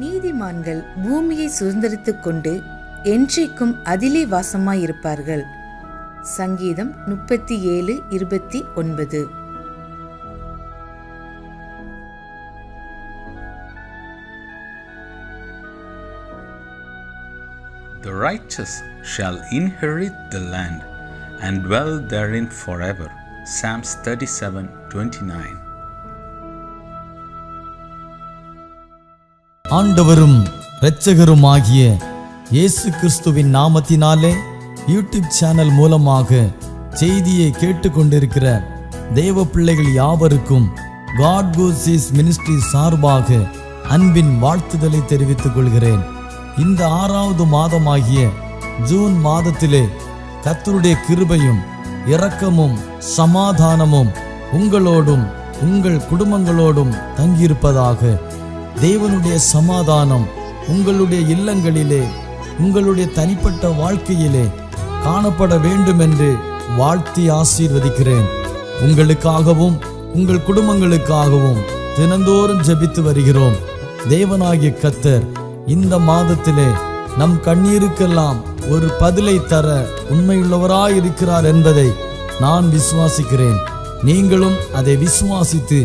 நீதிமான்கள் பூமியை சுதந்தரித்துக் கொண்டு என்றைக்கும் அதிலே வாசமாயிருப்பார்கள். சங்கீதம் 37:29. The righteous shall inherit the land and dwell therein forever. Psalms 37:29. ஆண்டவரும் இரட்சகருமாகிய இயேசு கிறிஸ்துவின் நாமத்தினாலே யூடியூப் சேனல் மூலமாக செய்தியை கேட்டுக்கொண்டிருக்கிற தேவ பிள்ளைகள் யாவருக்கும் காட் கோசிஸ் மினிஸ்ட்ரி சார்பாக அன்பின் வாழ்த்துதலை தெரிவித்துக் கொள்கிறேன். இந்த 6வது மாதமாகிய ஜூன் மாதத்திலே கர்த்தருடைய கிருபையும் இரக்கமும் சமாதானமும் உங்களோடும் உங்கள் குடும்பங்களோடும் தங்கியிருப்பதாக. தேவனுடைய சமாதானம் உங்களுடைய இல்லங்களிலே உங்களுடைய தனிப்பட்ட வாழ்க்கையிலே காணப்பட வேண்டும் என்று வாழ்த்தி ஆசீர்வதிக்கிறேன். உங்களுக்காகவும் உங்கள் குடும்பங்களுக்காகவும் தினந்தோறும் ஜெபித்து வருகிறோம். தேவனாகிய கர்த்தர் இந்த மாதத்திலே நம் கண்ணீருக்கெல்லாம் ஒரு பதிலை தர உண்மையுள்ளவராயிருக்கிறார் என்பதை நான் விசுவாசிக்கிறேன். நீங்களும் அதை விசுவாசித்து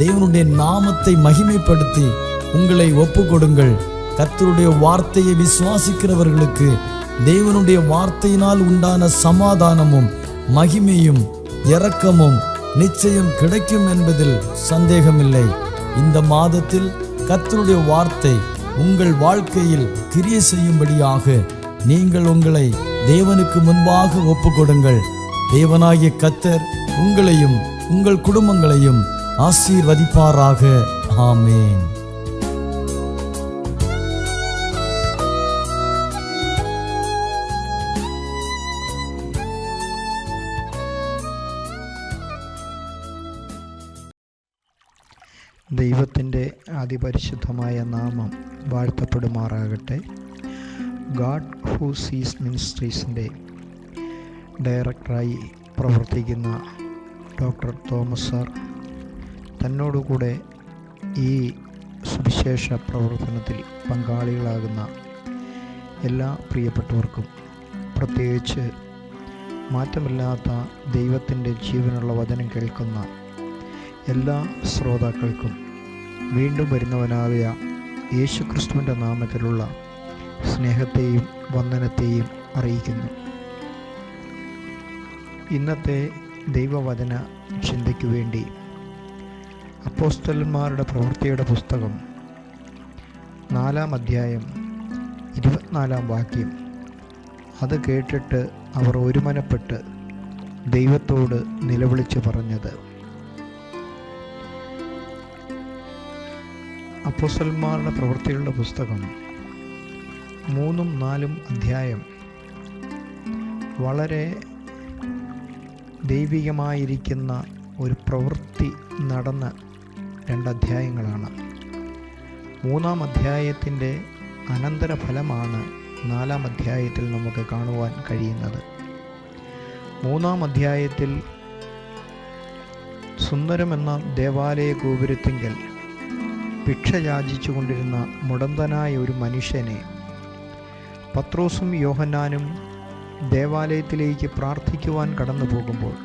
தேவனுடைய நாமத்தை மகிமைப்படுத்தி உங்களை ஒப்பு கொடுங்கள். கர்த்தருடைய வார்த்தையை விசுவாசிக்கிறவர்களுக்கு தேவனுடைய வார்த்தையினால் உண்டான சமாதானமும் மகிமையும் இரக்கமும் நிச்சயம் கிடைக்கும் என்பதில் சந்தேகமில்லை. இந்த மாதத்தில் கர்த்தருடைய வார்த்தை உங்கள் வாழ்க்கையில் கிரியை செய்யும்படியாக நீங்கள் உங்களை தேவனுக்கு முன்பாக ஒப்பு கொடுங்கள். தேவனாகிய கர்த்தர் உங்களையும் உங்கள் குடும்பங்களையும் ஆசீர்வதிப்பாராக. ஆமென். ദൈവത്തിൻ്റെ അതിപരിശുദ്ധമായ നാമം വാഴ്ത്തപ്പെടുമാറാകട്ടെ. ഗാഡ് ഹൂ സീസ് മിനിസ്ട്രീസിൻ്റെ ഡയറക്ടറായി പ്രവർത്തിക്കുന്ന ഡോക്ടർ തോമസ് സാർ തന്നോടുകൂടെ ഈ സുവിശേഷ പ്രവർത്തനത്തിൽ പങ്കാളികളാകുന്ന എല്ലാ പ്രിയപ്പെട്ടവർക്കും, പ്രത്യേകിച്ച് മാറ്റമില്ലാത്ത ദൈവത്തിൻ്റെ ജീവനുള്ള വചനം കേൾക്കുന്ന എല്ലാ ശ്രോതാക്കൾക്കും വീണ്ടും വരുന്നവനായ യേശുക്രിസ്തുവിൻ്റെ നാമത്തിലുള്ള സ്നേഹത്തെയും വന്ദനത്തെയും അറിയിക്കുന്നു. ഇന്നത്തെ ദൈവവചന ചിന്തയ്ക്ക് വേണ്ടി അപ്പോസ്തലന്മാരുടെ പ്രവൃത്തിയുടെ പുസ്തകം 4-ാം അധ്യായം 24-ാം വാക്യം, അത് കേട്ടിട്ട് അവർ ഒരുമനപ്പെട്ട് ദൈവത്തോട് നിലവിളിച്ച് പറഞ്ഞത്. അപ്പോസ്തലന്മാരുടെ പ്രവൃത്തികളുടെ പുസ്തകം 3-4 അധ്യായം വളരെ ദൈവികമായിരിക്കുന്ന ഒരു പ്രവൃത്തി നടന്ന 2 അധ്യായങ്ങളാണ്. 3-ാം അധ്യായത്തിൻ്റെ അനന്തരഫലമാണ് 4-ാം അധ്യായത്തിൽ നമുക്ക് കാണുവാൻ കഴിയുന്നത്. 3-ാം അധ്യായത്തിൽ സുന്ദരമെന്ന ദേവാലയ ഗോപുരത്തിങ്കൽ ഭിക്ഷ യാചിച്ചു കൊണ്ടിരുന്ന മുടന്തനായ ഒരു മനുഷ്യനെ പത്രോസും യോഹന്നാനും ദേവാലയത്തിലേക്ക് പ്രാർത്ഥിക്കുവാൻ കടന്നു പോകുമ്പോൾ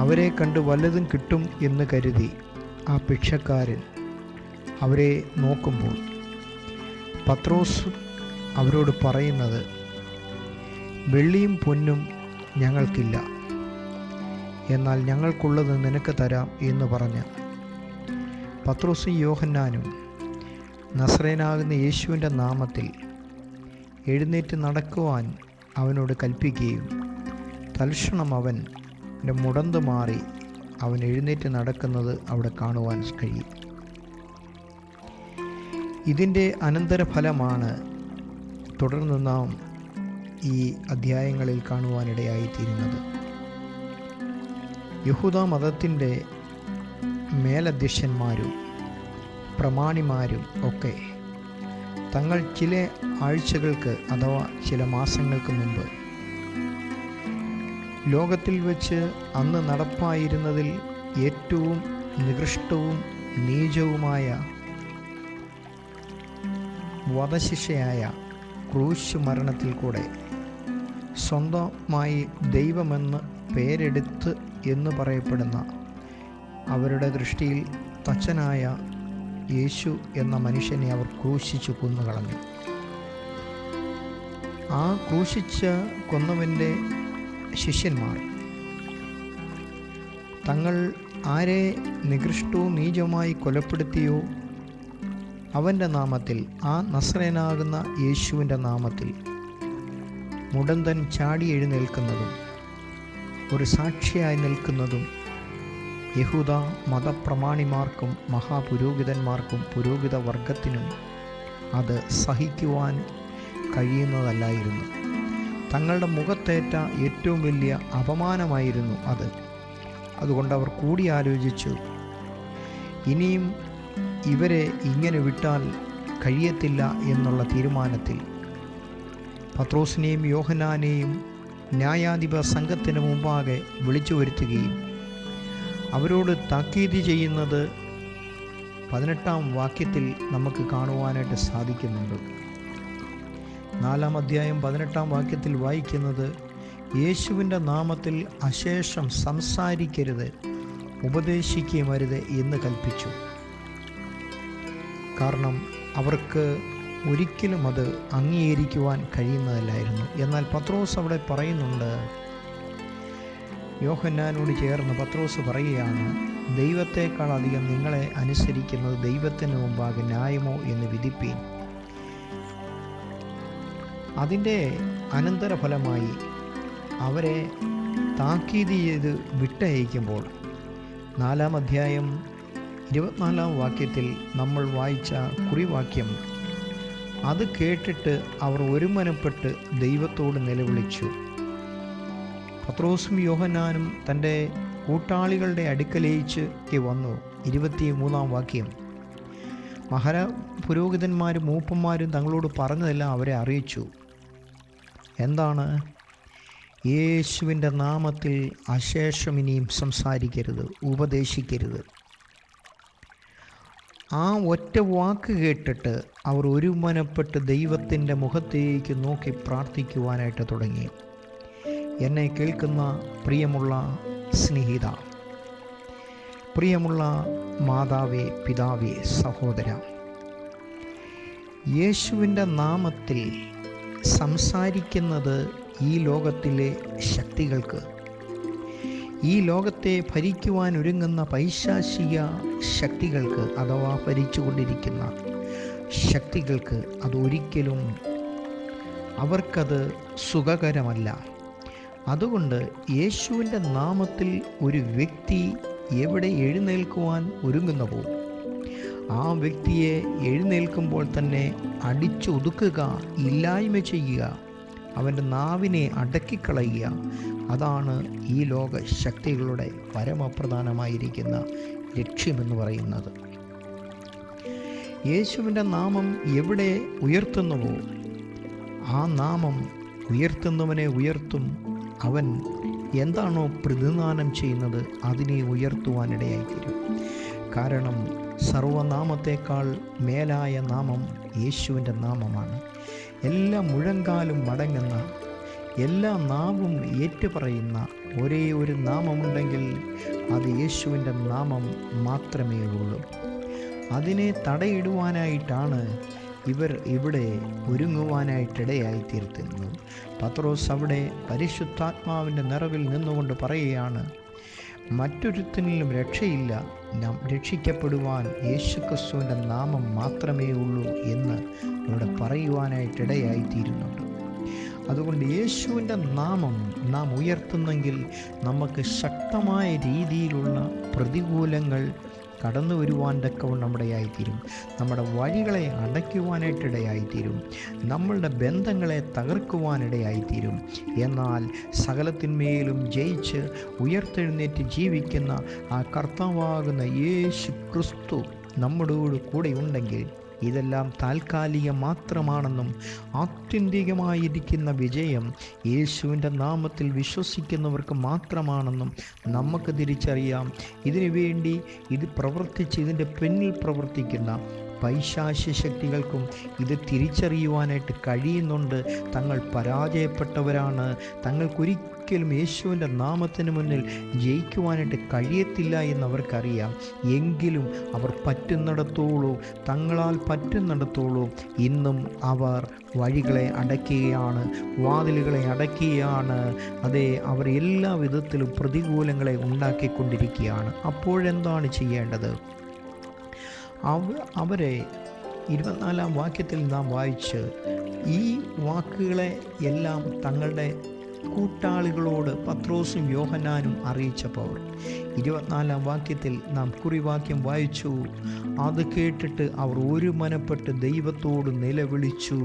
അവരെ കണ്ട് വല്ലതും കിട്ടും എന്ന് കരുതി ആ ഭിക്ഷക്കാരൻ അവരെ നോക്കുമ്പോൾ പത്രോസ് അവരോട് പറയുന്നത്, വെള്ളിയും പൊന്നും ഞങ്ങൾക്കില്ല, എന്നാൽ ഞങ്ങൾക്കുള്ളത് നിനക്ക് തരാം എന്ന് പറഞ്ഞ് പത്രോസും യോഹന്നാനും നസറേനാകുന്ന യേശുവിൻ്റെ നാമത്തിൽ എഴുന്നേറ്റ് നടക്കുവാൻ അവനോട് കൽപ്പിക്കുകയും തൽക്ഷണം അവൻ്റെ മുടന്ത് മാറി അവൻ എഴുന്നേറ്റ് നടക്കുന്നത് അവിടെ കാണുവാൻ കഴിയും. ഇതിൻ്റെ അനന്തരഫലമാണ് തുടർന്ന് നാം ഈ അധ്യായങ്ങളിൽ കാണുവാനിടയായിത്തീരുന്നത്. യഹൂദ മതത്തിൻ്റെ മേലധ്യക്ഷന്മാരും പ്രമാണിമാരും ഒക്കെ തങ്ങൾ ചില ആഴ്ചകൾക്ക് അഥവാ ചില മാസങ്ങൾക്ക് മുമ്പ് ലോകത്തിൽ വെച്ച് അന്ന് നടപ്പായിരുന്നതിൽ ഏറ്റവും നികൃഷ്ടവും നീചവുമായ വധശിക്ഷയായ ക്രൂശ് മരണത്തിൽ കൂടെ സ്വന്തമായി ദൈവമെന്ന് പേരെടുത്ത് എന്ന് പറയപ്പെടുന്ന അവരുടെ ദൃഷ്ടിയിൽ തച്ചനായ യേശു എന്ന മനുഷ്യനെ അവർ ക്രൂശിച്ചു കൊന്നുകളഞ്ഞു. ആ ക്രൂശിച്ച് കൊന്നവൻ്റെ ശിഷ്യന്മാർ തങ്ങൾ ആരെ നികൃഷ്ടവും നീചമായി കൊലപ്പെടുത്തിയോ അവൻ്റെ നാമത്തിൽ, ആ നസ്രയനാകുന്ന യേശുവിൻ്റെ നാമത്തിൽ മുടന്തൻ ചാടി എഴുന്നേൽക്കുന്നതും ഒരു സാക്ഷിയായി നിൽക്കുന്നതും യഹൂദ മതപ്രമാണിമാർക്കും മഹാപുരോഹിതന്മാർക്കും പുരോഹിത വർഗത്തിനും അത് സഹിക്കുവാൻ കഴിയുന്നതല്ലായിരുന്നു. തങ്ങളുടെ മുഖത്തേറ്റ ഏറ്റവും വലിയ അപമാനമായിരുന്നു അത്. അതുകൊണ്ട് അവർ കൂടിയാലോചിച്ചു, ഇനിയും ഇവരെ ഇങ്ങനെ വിട്ടാൽ കഴിയത്തില്ല എന്നുള്ള തീരുമാനത്തിൽ പത്രോസിനെയും യോഹന്നാനെയും ന്യായാധിപ സംഘത്തിന് മുമ്പാകെ വിളിച്ചു വരുത്തുകയും അവരോട് താക്കീത് ചെയ്യുന്നത് 18-ാം വാക്യത്തിൽ നമുക്ക് കാണുവാനായിട്ട് സാധിക്കുന്നുണ്ട്. 4-ാം അധ്യായം 18-ാം വാക്യത്തിൽ വായിക്കുന്നത്, യേശുവിൻ്റെ നാമത്തിൽ അശേഷം സംസാരിക്കരുത്, ഉപദേശിക്കുകയുമരുത് എന്ന് കൽപ്പിച്ചു. കാരണം അവർക്ക് ഒരിക്കലും അത് അംഗീകരിക്കുവാൻ കഴിയുന്നതല്ലായിരുന്നു. എന്നാൽ പത്രോസ് അവിടെ പറയുന്നുണ്ട്, യോഹന്നാനോട് ചേർന്ന് പത്രോസ് പറയുകയാണ്, ദൈവത്തെക്കാൾ അധികം നിങ്ങളെ അനുസരിക്കുന്നത് ദൈവത്തിന് മുമ്പാകെ ന്യായമോ എന്ന് വിധിപ്പീൻ. അതിൻ്റെ അനന്തരഫലമായി അവരെ താക്കീത് ചെയ്ത് വിട്ടയക്കുമ്പോൾ 4-ാം അധ്യായം 24-ാം വാക്യത്തിൽ നമ്മൾ വായിച്ച കുറിവാക്യം, അത് കേട്ടിട്ട് അവർ ഒരുമനപ്പെട്ട് ദൈവത്തോട് നിലവിളിച്ചു. പത്രോസും യോഹന്നാനും തൻ്റെ കൂട്ടാളികളുടെ അടുക്കലേക്ക് വന്നു. 23-ാം വാക്യം, പുരോഹിതന്മാരും മൂപ്പന്മാരും തങ്ങളോട് പറഞ്ഞതെല്ലാം അവരെ അറിയിച്ചു. എന്താണ്? യേശുവിൻ്റെ നാമത്തിൽ അശേഷം ഇനിയും സംസാരിക്കരുത്, ഉപദേശിക്കരുത്. ആ ഒറ്റ വാക്ക് കേട്ടിട്ട് അവർ ഒരുമനപ്പെട്ട് ദൈവത്തിൻ്റെ മുഖത്തേക്ക് നോക്കി പ്രാർത്ഥിക്കുവാനായിട്ട് തുടങ്ങി. എന്നെ കേൾക്കുന്ന പ്രിയമുള്ള സ്നേഹിത, പ്രിയമുള്ള മാതാവേ, പിതാവേ, സഹോദര, യേശുവിൻ്റെ നാമത്തിൽ സംസാരിക്കുന്നത് ഈ ലോകത്തിലെ ശക്തികൾക്ക്, ഈ ലോകത്തെ ഭരിക്കുവാൻ ഒരുങ്ങുന്ന പൈശാചിക ശക്തികൾക്ക് അഥവാ ഭരിച്ചുകൊണ്ടിരിക്കുന്ന ശക്തികൾക്ക് അതൊരിക്കലും അവർക്കത് സുഖകരമല്ല. അതുകൊണ്ട് യേശുവിൻ്റെ നാമത്തിൽ ഒരു വ്യക്തി എവിടെ എഴുന്നേൽക്കുവാൻ ഒരുങ്ങുന്നുവോ ആ വ്യക്തിയെ എഴുന്നേൽക്കുമ്പോൾ തന്നെ അടിച്ചൊതുക്കുക, ഇല്ലായ്മ ചെയ്യുക, അവൻ്റെ നാവിനെ അടക്കിക്കളയുക. അതാണ് ഈ ലോക ശക്തികളുടെ പരമപ്രധാനമായിരിക്കുന്ന ലക്ഷ്യമെന്ന് പറയുന്നത്. യേശുവിൻ്റെ നാമം എവിടെ ഉയർത്തുന്നുവോ ആ നാമം ഉയർത്തുന്നവനെ ഉയർത്തും. അവൻ എന്താണോ പ്രതിദാനം ചെയ്യുന്നത് അതിനെ ഉയർത്തുവാനിടയായിത്തീരും. കാരണം സർവനാമത്തേക്കാൾ മേലായ നാമം യേശുവിൻ്റെ നാമമാണ്. എല്ലാ മുഴങ്കാലും മടങ്ങുന്ന, എല്ലാ നാവും ഏറ്റുപറയുന്ന ഒരേ ഒരു നാമമുണ്ടെങ്കിൽ അത് യേശുവിൻ്റെ നാമം മാത്രമേ ഉള്ളൂ. അതിനെ തടയിടുവാനായിട്ടാണ് ഇവർ ഇവിടെ ഒരുങ്ങുവാനായിട്ടിടയായിത്തീർത്തുന്നത്. പത്രോസ് അവിടെ പരിശുദ്ധാത്മാവിൻ്റെ നിറവിൽ നിന്നുകൊണ്ട് പറയുകയാണ്, മറ്റൊരുത്തനിലും രക്ഷയില്ല, നാം രക്ഷിക്കപ്പെടുവാൻ യേശുക്രിസ്തുവിൻ്റെ നാമം മാത്രമേ ഉള്ളൂ എന്ന് ഇവിടെ പറയുവാനായിട്ടിടയായിത്തീരുന്നുണ്ട്. അതുകൊണ്ട് യേശുവിൻ്റെ നാമം നാം ഉയർത്തുന്നെങ്കിൽ നമുക്ക് ശക്തമായ രീതിയിലുള്ള പ്രതികൂലങ്ങൾ കടന്നു വരുവാൻ തക്കവണ്ണം നമ്മുടെ ആയിത്തീരും. നമ്മുടെ വഴികളെ അടയ്ക്കുവാനായിട്ടിടയായിത്തീരും. നമ്മളുടെ ബന്ധങ്ങളെ തകർക്കുവാനിടയായിത്തീരും. എന്നാൽ സകലത്തിന്മേലും ജയിച്ച് ഉയർത്തെഴുന്നേറ്റ് ജീവിക്കുന്ന ആ കർത്താവാകുന്ന യേശു ക്രിസ്തു നമ്മുടെയോട് കൂടെ ഉണ്ടെങ്കിൽ ഇതെല്ലാം താൽക്കാലികം മാത്രമാണെന്നും ആത്യന്തികമായിരിക്കുന്ന വിജയം യേശുവിൻ്റെ നാമത്തിൽ വിശ്വസിക്കുന്നവർക്ക് മാത്രമാണെന്നും നമുക്ക് തിരിച്ചറിയാം. ഇതിനു വേണ്ടി ഇത് പ്രവർത്തിച്ച് ഇതിൻ്റെ പിന്നിൽ പ്രവർത്തിക്കുന്ന പൈശാചിക ശക്തികൾക്കും ഇത് തിരിച്ചറിയുവാനായിട്ട് കഴിയുന്നുണ്ട്. തങ്ങൾ പരാജയപ്പെട്ടവരാണ്, തങ്ങൾക്കൊരിക്കലും യേശുവിൻ്റെ നാമത്തിന് മുന്നിൽ ജയിക്കുവാനായിട്ട് കഴിയത്തില്ല എന്നവർക്കറിയാം. എങ്കിലും അവർ പറ്റുന്നിടത്തോളം, തങ്ങളാൽ പറ്റുന്നിടത്തോളം ഇന്നും അവർ വഴികളെ അടയ്ക്കുകയാണ്, വാതിലുകളെ അടയ്ക്കുകയാണ്. അതെ, അവർ എല്ലാ വിധത്തിലും പ്രതികൂലങ്ങളെ ഉണ്ടാക്കിക്കൊണ്ടിരിക്കുകയാണ്. അപ്പോഴെന്താണ് ചെയ്യേണ്ടത്? അവരെ 24-ാം വാക്യത്തിൽ നാം വായിച്ച് ഈ വാക്കുകളെ എല്ലാം തങ്ങളുടെ കൂട്ടാളികളോട് പത്രോസും യോഹന്നാനും അറിയിച്ചപ്പോൾ 24-ാം വാക്യത്തിൽ നാം കുറിവാക്യം വായിച്ചു. അത് കേട്ടിട്ട് അവർ ഒരു മനപ്പെട്ട് ദൈവത്തോട് നിലവിളിച്ചു.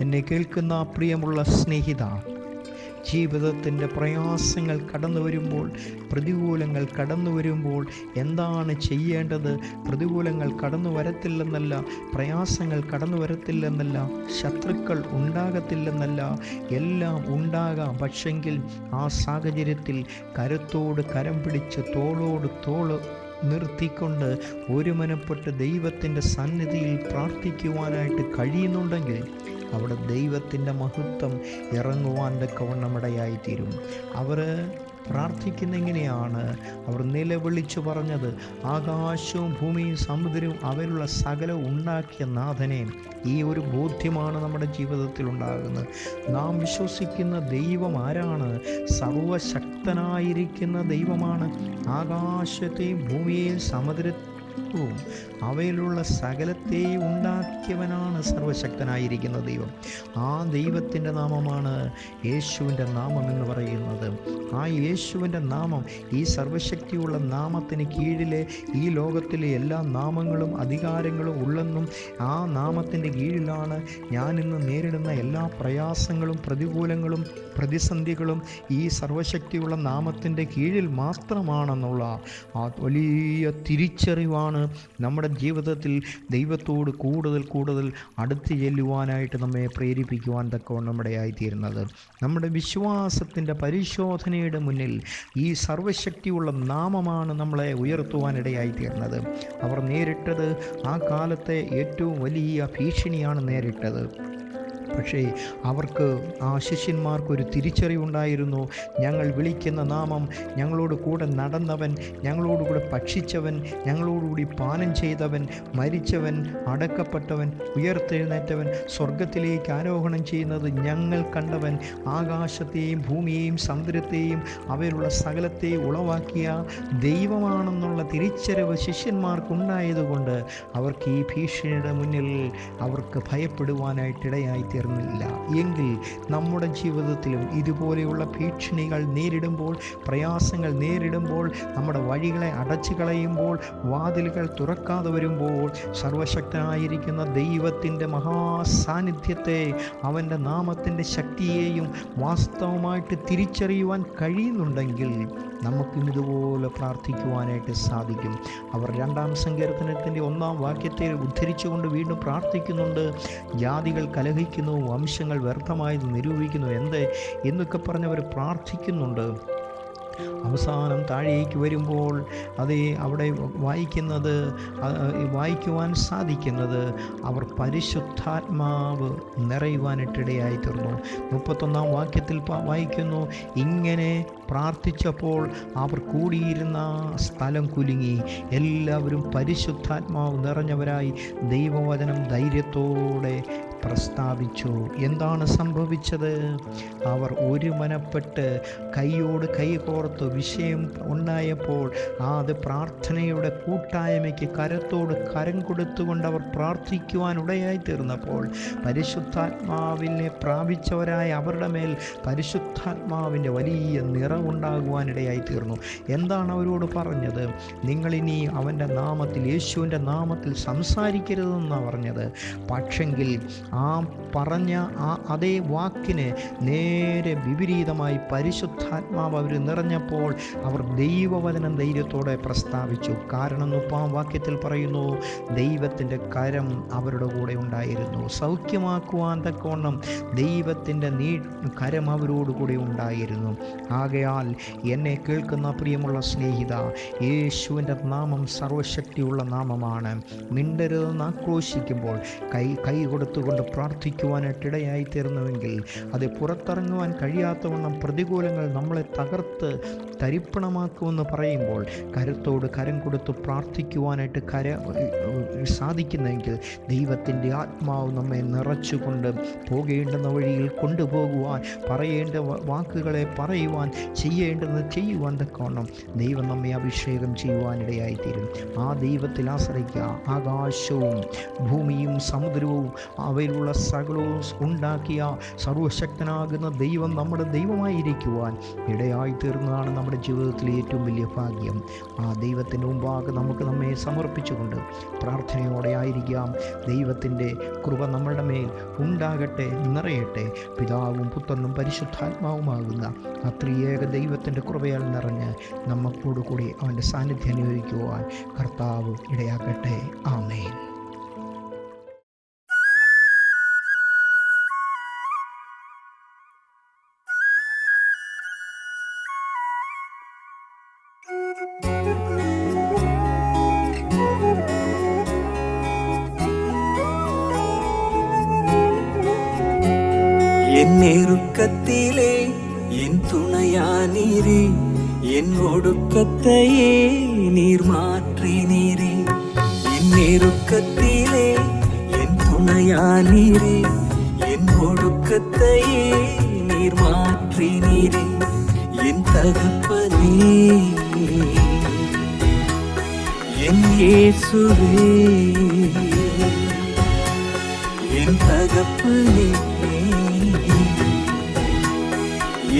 എന്നെ കേൾക്കുന്ന പ്രിയമുള്ള സ്നേഹിത, ജീവിതത്തിൻ്റെ പ്രയാസങ്ങൾ കടന്നു വരുമ്പോൾ, പ്രതികൂലങ്ങൾ കടന്നു വരുമ്പോൾ എന്താണ് ചെയ്യേണ്ടത്? പ്രതികൂലങ്ങൾ കടന്നു വരത്തില്ലെന്നല്ല, പ്രയാസങ്ങൾ കടന്നു വരത്തില്ലെന്നല്ല, ശത്രുക്കൾ ഉണ്ടാകത്തില്ലെന്നല്ല, എല്ലാം ഉണ്ടാകാം. പക്ഷെങ്കിൽ ആ സാഹചര്യത്തിൽ കരത്തോട് കരം പിടിച്ച് തോളോട് തോള് നിർത്തിക്കൊണ്ട് ഒരുമനപ്പെട്ട് ദൈവത്തിൻ്റെ സന്നിധിയിൽ പ്രാർത്ഥിക്കുവാനായിട്ട് കഴിയുന്നുണ്ടെങ്കിൽ അവിടെ ദൈവത്തിൻ്റെ മഹത്വം ഇറങ്ങുവാൻ തക്കവണ്ണമിടയായിത്തീരും. അവർ പ്രാർത്ഥിക്കുന്ന എങ്ങനെയാണ്? അവർ നിലവിളിച്ചു പറഞ്ഞത്, ആകാശവും ഭൂമിയും സമുദ്രവും അവരുള്ള സകലവും ഉണ്ടാക്കിയ നാഥനെ. ഈ ഒരു ബോധ്യമാണ് നമ്മുടെ ജീവിതത്തിൽ ഉണ്ടാകുന്നത്. നാം വിശ്വസിക്കുന്ന ദൈവം ആരാണ്? സർവശക്തനായിരിക്കുന്ന ദൈവമാണ്. ആകാശത്തെയും ഭൂമിയെയും സമുദ്രത്തെയും അവയിലുള്ള സകലത്തെയും ഉണ്ടാക്കിയവനാണ് സർവശക്തനായിരിക്കുന്ന ദൈവം. ആ ദൈവത്തിൻ്റെ നാമമാണ് യേശുവിൻ്റെ നാമം എന്ന് പറയുന്നത്. ആ യേശുവിൻ്റെ നാമം, ഈ സർവശക്തിയുള്ള നാമത്തിന് കീഴിലെ ഈ ലോകത്തിലെ എല്ലാ നാമങ്ങളും അധികാരങ്ങളും ഉള്ളെന്നും ആ നാമത്തിൻ്റെ കീഴിലാണ് ഞാൻ ഇന്ന് നേരിടുന്ന എല്ലാ പ്രയാസങ്ങളും പ്രതികൂലങ്ങളും പ്രതിസന്ധികളും ഈ സർവശക്തിയുള്ള നാമത്തിൻ്റെ കീഴിൽ മാത്രമാണെന്നുള്ള ആ വലിയ തിരിച്ചറിവാണ് നമ്മുടെ ജീവിതത്തിൽ ദൈവത്തോട് കൂടുതൽ കൂടുതൽ അടുത്ത് ചെല്ലുവാനായിട്ട് നമ്മെ പ്രേരിപ്പിക്കുവാൻ തക്കവണ്ണം ഇടയായിത്തീരുന്നത്. നമ്മുടെ വിശ്വാസത്തിൻ്റെ പരിശോധനയുടെ മുന്നിൽ ഈ സർവശക്തിയുള്ള നാമമാണ് നമ്മളെ ഉയർത്തുവാനിടയായിത്തീർന്നത്. അവർ നേരിട്ടത് ആ കാലത്തെ ഏറ്റവും വലിയ ഭീഷണിയാണ് നേരിട്ടത്. പക്ഷേ അവർക്ക്, ആ ശിഷ്യന്മാർക്കൊരു തിരിച്ചറിവുണ്ടായിരുന്നു. ഞങ്ങൾ വിളിക്കുന്ന നാമം, ഞങ്ങളോട് കൂടെ നടന്നവൻ, ഞങ്ങളോടുകൂടെ ഭക്ഷിച്ചവൻ, ഞങ്ങളോടുകൂടി പാനം ചെയ്തവൻ, മരിച്ചവൻ, അടക്കപ്പെട്ടവൻ, ഉയർത്തെഴുന്നേറ്റവൻ, സ്വർഗത്തിലേക്ക് ആരോഹണം ചെയ്യുന്നത് ഞങ്ങൾ കണ്ടവൻ, ആകാശത്തെയും ഭൂമിയെയും സമുദ്രത്തെയും അവയിലുള്ള സകലത്തെയും ഉളവാക്കിയ ദൈവമാണെന്നുള്ള തിരിച്ചറിവ് ശിഷ്യന്മാർക്കുണ്ടായതുകൊണ്ട് അവർക്ക് ഈ ഭീഷണിയുടെ മുന്നിൽ അവർക്ക് ഭയപ്പെടുവാനായിട്ടിടയായിത്തീർന്നു. എങ്കിൽ നമ്മുടെ ജീവിതത്തിലും ഇതുപോലെയുള്ള ഭീഷണികൾ നേരിടുമ്പോൾ, പ്രയാസങ്ങൾ നേരിടുമ്പോൾ, നമ്മുടെ വഴികളെ അടച്ചു കളയുമ്പോൾ, വാതിലുകൾ തുറക്കാതെ വരുമ്പോൾ, സർവശക്തനായിരിക്കുന്ന ദൈവത്തിൻ്റെ മഹാസാന്നിധ്യത്തെ, അവൻ്റെ നാമത്തിൻ്റെ ശക്തിയെയും വാസ്തവമായിട്ട് തിരിച്ചറിയുവാൻ കഴിയുന്നുണ്ടെങ്കിൽ നമുക്കും ഇതുപോലെ പ്രാർത്ഥിക്കുവാനായിട്ട് സാധിക്കും. അവർ 2-ാം സങ്കീർത്തനത്തിൻ്റെ 1-ാം വാക്യത്തെ ഉദ്ധരിച്ചുകൊണ്ട് വീണ്ടും പ്രാർത്ഥിക്കുന്നുണ്ട്. ജാതികൾ കലഹിക്കുന്നു, വംശങ്ങൾ വ്യർത്ഥമായത് നിരൂപിക്കുന്നു എന്നൊക്കെ പറഞ്ഞവർ പ്രാർത്ഥിക്കുന്നുണ്ട്. അവസാനം താഴേക്ക് വരുമ്പോൾ അവിടെ വായിക്കുവാൻ സാധിക്കുന്നത് അവർ പരിശുദ്ധാത്മാവ് നിറയുവാനിട്ടിടയായി തീർന്നു. 31-ാം വാക്യത്തിൽ വായിക്കുന്നു, ഇങ്ങനെ പ്രാർത്ഥിച്ചപ്പോൾ അവർ കൂടിയിരുന്ന സ്ഥലം കുലുങ്ങി, എല്ലാവരും പരിശുദ്ധാത്മാവ് നിറഞ്ഞവരായി ദൈവവചനം ധൈര്യത്തോടെ പ്രസ്താവിച്ചു. എന്താണ് സംഭവിച്ചത്? അവർ ഒരു മനപ്പെട്ട് കൈയോട് കൈ കോർത്ത് വിഷയം ഉണ്ടായപ്പോൾ അത് പ്രാർത്ഥനയുടെ കൂട്ടായ്മയ്ക്ക് കരത്തോട് കരം കൊടുത്തുകൊണ്ട് അവർ പ്രാർത്ഥിക്കുവാനിടയായി തീർന്നപ്പോൾ പരിശുദ്ധാത്മാവിനെ പ്രാപിച്ചവരായ അവരുടെ മേൽ പരിശുദ്ധാത്മാവിൻ്റെ വലിയ നിറവുണ്ടാകുവാനിടയായി തീർന്നു. എന്താണ് അവരോട് പറഞ്ഞത്? നിങ്ങളിനി അവൻ്റെ നാമത്തിൽ, യേശുവിൻ്റെ നാമത്തിൽ സംസാരിക്കരുതെന്നാണ് പറഞ്ഞത്. പക്ഷെങ്കിൽ ആ പറഞ്ഞ അതേ വാക്കിന് നേരെ വിപരീതമായി പരിശുദ്ധാത്മാവ് അവർ നിറഞ്ഞപ്പോൾ അവർ ദൈവവചനം ധൈര്യത്തോടെ പ്രസ്താവിച്ചു. കാരണം 30-ാം വാക്യത്തിൽ പറയുന്നു, ദൈവത്തിൻ്റെ കരം അവരുടെ കൂടെ ഉണ്ടായിരുന്നു. സൗഖ്യമാക്കുവാൻ തക്കവണ്ണം ദൈവത്തിൻ്റെ കരം അവരോട് കൂടെ ഉണ്ടായിരുന്നു. ആകയാൽ ആകയാൽ എന്നെ കേൾക്കുന്ന പ്രിയമുള്ള സ്നേഹിത, യേശുവിൻ്റെ നാമം സർവശക്തിയുള്ള നാമമാണ്. മിണ്ടരുതെന്ന് ആക്രോശിക്കുമ്പോൾ കൈ കൊടുത്തുകൊണ്ട് പ്രാർത്ഥിക്കുവാനായിട്ടിടയായി തീർന്നുവെങ്കിൽ അത് പുറത്തിറങ്ങുവാൻ കഴിയാത്തവണ്ണം പ്രതികൂലങ്ങൾ നമ്മളെ തകർത്ത് തരിപ്പണമാക്കുമെന്ന് പറയുമ്പോൾ കരുത്തോട് കരം കൊടുത്ത് പ്രാർത്ഥിക്കുവാനായിട്ട് സാധിക്കുന്നെങ്കിൽ ദൈവത്തിൻ്റെ ആത്മാവ് നമ്മെ നിറച്ചുകൊണ്ട് പോകേണ്ടുന്ന വഴിയിൽ കൊണ്ടുപോകുവാൻ, പറയേണ്ട വാക്കുകളെ പറയുവാൻ, ചെയ്യേണ്ടത് ചെയ്യുവാൻ തക്കവണ്ണം ദൈവം നമ്മെ അഭിഷേകം ചെയ്യുവാനിടയായിത്തീരും. ആ ദൈവത്തിൽ ആശ്രയിക്കുക. ആകാശവും ഭൂമിയും സമുദ്രവും അവയിലുള്ള സകലവും ഉണ്ടാക്കിയ സർവശക്തനാകുന്ന ദൈവം നമ്മുടെ ദൈവമായിരിക്കുവാൻ ഇടയായി തീർന്നതാണ് നമ്മുടെ ജീവിതത്തിലെ ഏറ്റവും വലിയ ഭാഗ്യം. ആ ദൈവത്തിന് മുമ്പാകെ നമുക്ക് നമ്മെ സമർപ്പിച്ചുകൊണ്ട് പ്രാർത്ഥനയോടെ ആയിരിക്കാം. ദൈവത്തിൻ്റെ കൃപ നമ്മളുടെ മേൽ ഉണ്ടാകട്ടെ, നിറയട്ടെ. പിതാവും പുത്രനും പരിശുദ്ധാത്മാവുമാകുന്ന ആ ത്രിയേക ദൈവത്തിൻ്റെ കൃപയാൽ നിറഞ്ഞ് നമ്മോടുകൂടി അവൻ്റെ സാന്നിധ്യം അനുഭവിക്കുവാൻ കർത്താവ് ഇടയാക്കട്ടെ. ആമേൻ. என் நெருக்கத்திலே என் துணையானீரே, என் ஒடுக்கத்தையே நீர் மாற்றினீரே. என் நெருக்கத்திலே என் துணையானீரே, என் ஒடுக்கத்தையே நீர் மாற்றினீரே. என் தகப்பனே, என் இயேசுவே, என் தகப்பனே,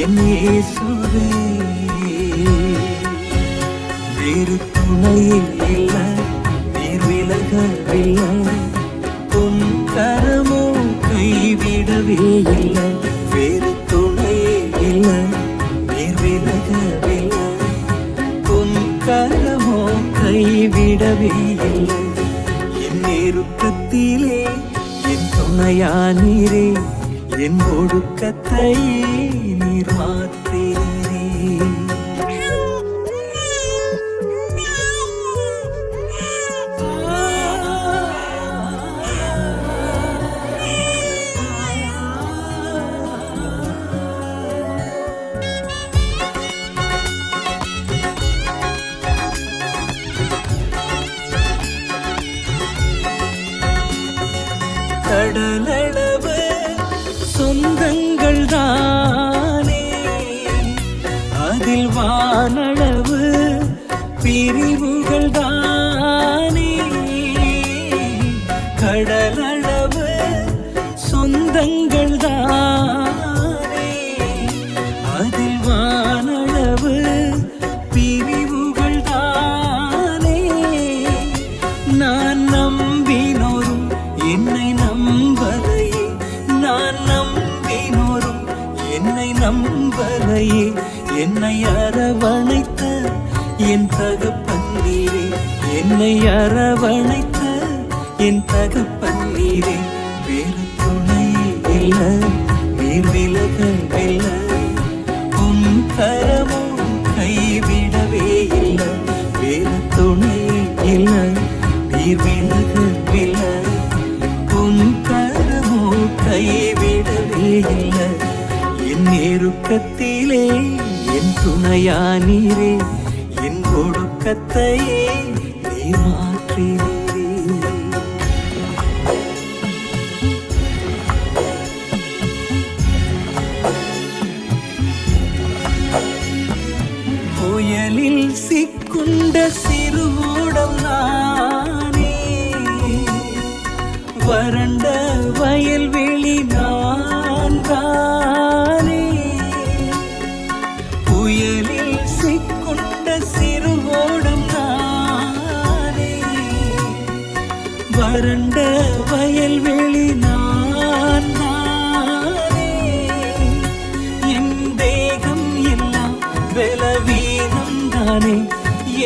என் இயேசுவே. வேறு துணையில்ல, நீர் விலகவில்லை, உம் கரமோ கைவிடவே இல்லை. வேறு துணையில்ல, நீர் விலகவில்லை, உம் கரமோ கைவிடவே இல்லை. என் நெருக்கத்திலே என் துணையானீரே, என் ஒடுக்கத்தையே நீர் மாற்றினீரே. கடலளவு சொந்தங்கள் தானே, அதில் வானளவு பிரிவுகள் தானே. கடலளவு சொந்தங்கள் தானே, அதில் வானளவு பிரிவுகள் தானே. நான் நம்பினோரும் என்னை நம்பலையே, நான் நம்பினோரும் என்னை நம்பலையே. என்னை அரவணைத்த என் தகப்பன் நீரே, என்னை அரவணைத்த என் தகப்பன் நீரே. வேறு துணை இல்லை, நீர் விலகவில்லை, உம் கரமோ கைவிடவே இல்லை. வேறு துணை இல்லை, நீர் விலகவில்லை, உம் கரமோ கைவிடவே இல்லை. என் நெருக்கத்திலே என் துணையானீரே, என் ஒடுக்கத்தையே நீர் மாற்றினீரே. புயலில் சிக்குண்ட சிறுகூடம் நானே, வறண்ட வயல்வெளி நான் தானே. புயலில் சிக்குண்ட சிறுகூடம் நானே, வறண்ட வயல்வெளி நான் தானே. என் தேகம் எல்லாம் பலவீனம் தானே,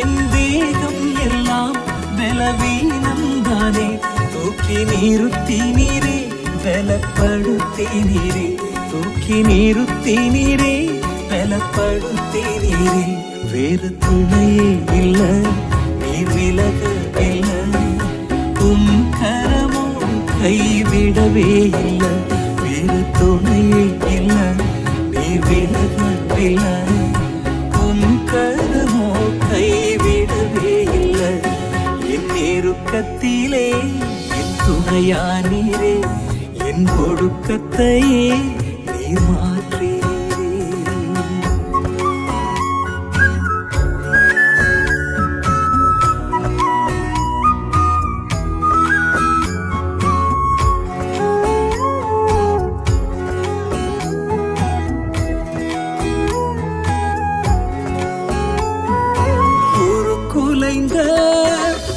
என் தேகம் எல்லாம் பலவீனம் தானே. தூக்கி நிறுத்தினீரே, பலப்படுத்தினீரே, தூக்கி நிறுத்தினீரே, பலப்படுத்தினீரே. வேறு துணையே இல்ல, நீர் விலகவில்லை. உம் கரமோ கைவிடவே இல்லை. வேறு துணையே இல்ல, நீர் விலகவில்லை. உம் கரமோ கைவிடவே இல்லை. என் நெருக்கத்திலே என் துணையானீரே. என் ஒடுக்கத்தையே நீர் மாற்றீரே. ஒரு குலைந்த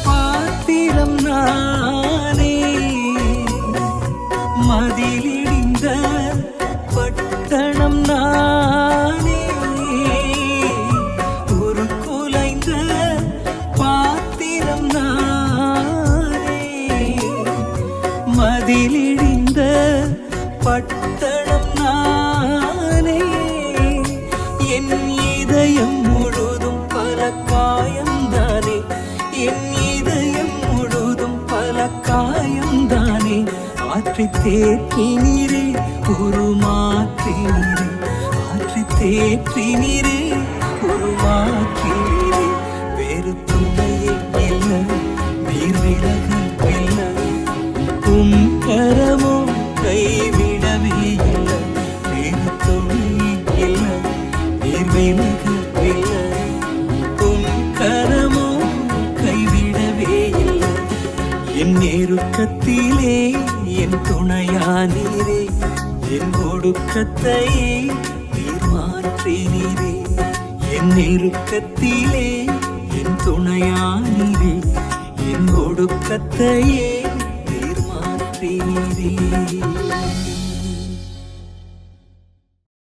பாத்திரம் நானே, மதிலிடிந்த பட்டணம் நானே. ஒரு குலைந்த பாத்திரம் நானே, மதிலிடிந்த பட்டணம் நானே. என் இதயம் முழுதும் பல காயம்தானே. என் இதயம் முழுதும் பல காயம்தானே. ஆற்றி தேற்றினீரே, உருமாற்றினீரே. ஆற்றி தேற்றினீரே, உருமாற்றினீரே. வேறு துணையே இல்லை, நீர் விலகவில்லை. உம் கரமோ கைவிடவே இல்லை. வேறு துணையே இல்லை, நீர் விலகவில்லை. உம் கரமோ கைவிடவே இல்லை. என் நெருக்கத்திலே என் துணையானீரே. என் ஒடுக்கத்தையே நீர் மாற்றினீரே. என் நெருக்கத்திலே என் துணையானீரே. என் ஒடுக்கத்தையே நீர் மாற்றினீரே.